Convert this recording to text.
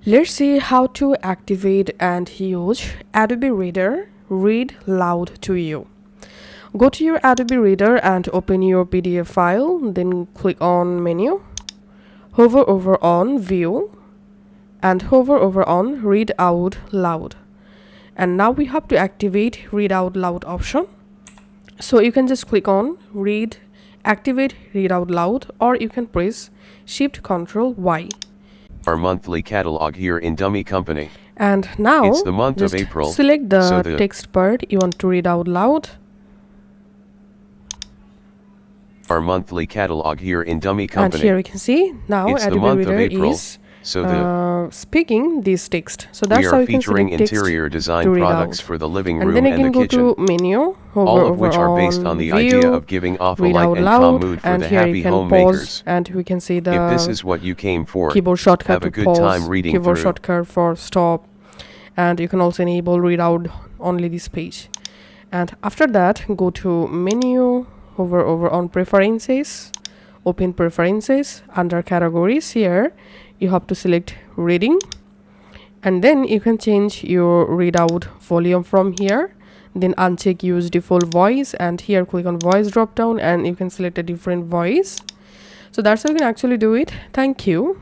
Let's see how to activate and use Adobe Reader Read Loud to You. Go to your Adobe Reader and open your PDF file, then click on Menu, hover over on View, and hover over on Read Out Loud. And now we have to activate Read Out Loud option. So you can just click on Activate Read Out Loud, or you can press Shift Ctrl Y. Our monthly catalog here in Dummy Company. And now It's the month just of April. select the so text part you want to read out loud. Our monthly catalog here in Dummy Company. And here we can see now It's the Adobe month of Reader April, is so speaking this text. So that's we how are you can featuring select text interior to design read products out. for the living And room then and again the go kitchen, to Menu, hover all of over which are based on on the View, idea of giving off a Read light Out and calm Loud, mood for and the here happy you can pause homemakers. and we can see If this the is what you came for, keyboard shortcut have to a good pause, time reading keyboard through. shortcut for stop, and you can also enable read out only this page. And after that, go to Menu, hover over on Preferences, open Preferences. Under Categories, here you have to select Reading, and then you can change your read out volume from here. Then uncheck Use Default Voice, and here click on Voice drop down, and you can select a different voice. So that's how you can actually do it. Thank you.